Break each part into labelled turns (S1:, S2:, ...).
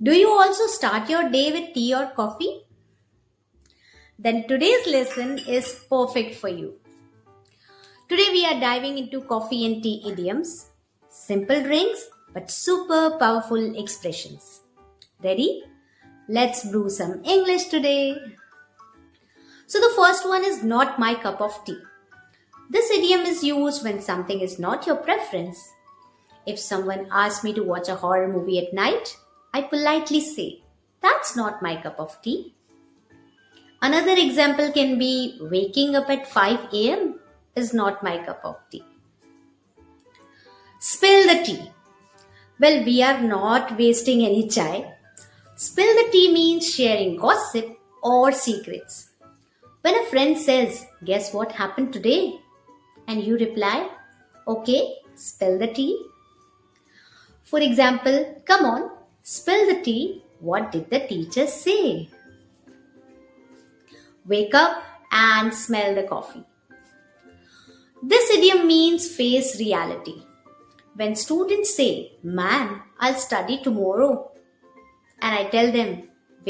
S1: Do you also start your day with tea or coffee? Then today's lesson is perfect for you. Today we are diving into coffee and tea idioms, simple drinks but super powerful expressions. Ready? Let's brew some English today. So the first one is not my cup of tea. This idiom is used when something is not your preference. If someone asks me to watch a horror movie at night, I politely say, "That's not my cup of tea." Another example can be waking up at 5 a.m. is not my cup of tea. Spill the tea. Well, we are not wasting any chai. Spill the tea means sharing gossip or secrets. When a friend says, "Guess what happened today?" and you reply, "Okay, spill the tea." For example, "Come on, spill the tea. What did the teacher say?" Wake up and smell the coffee. This idiom means face reality. When students say, "Man, I'll study tomorrow," and I tell them,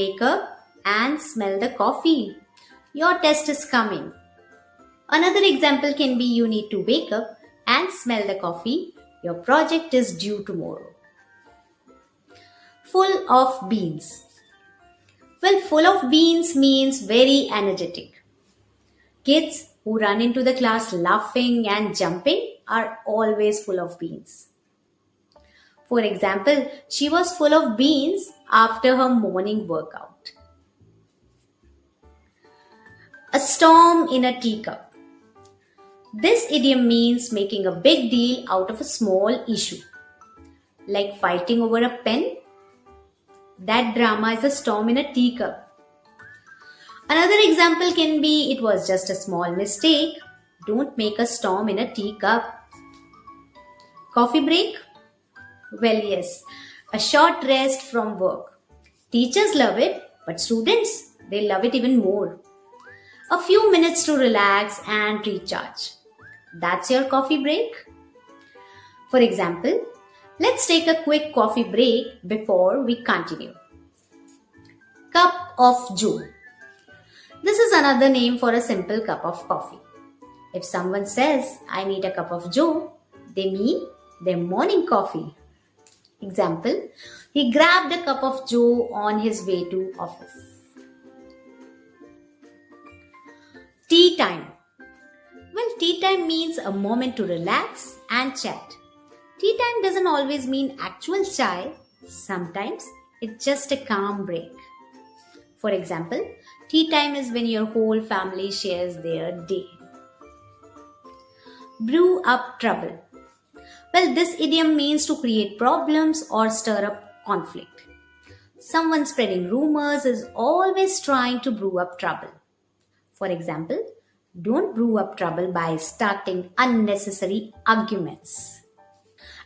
S1: "Wake up and smell the coffee. Your test is coming." Another example can be, you need to wake up and smell the coffee. Your project is due tomorrow. Full of beans. Well, full of beans means very energetic. Kids who run into the class laughing and jumping are always full of beans. For example, she was full of beans after her morning workout. A storm in a teacup. This idiom means making a big deal out of a small issue, like fighting over a pen. That drama is a storm in a teacup. Another example can be, it was just a small mistake. Don't make a storm in a teacup. Coffee break? Well, yes, a short rest from work. Teachers love it, but students, they love it even more. A few minutes to relax and recharge. That's your coffee break. For example, let's take a quick coffee break before we continue. Cup of joe. This is another name for a simple cup of coffee. If someone says, "I need a cup of joe," they mean their morning coffee. Example, he grabbed a cup of joe on his way to office. Tea time. Well, tea time means a moment to relax and chat. Tea time doesn't always mean actual chai. Sometimes it's just a calm break. For example, tea time is when your whole family shares their day. Brew up trouble. Well, this idiom means to create problems or stir up conflict. Someone spreading rumors is always trying to brew up trouble. For example, don't brew up trouble by starting unnecessary arguments.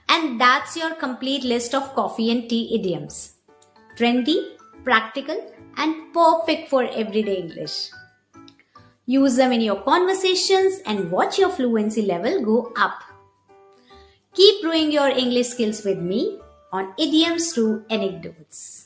S1: And that's your complete list of coffee and tea idioms. Trendy, practical, and perfect for everyday English. Use them in your conversations and watch your fluency level go up. Keep growing your English skills with me on Idioms through Anecdotes.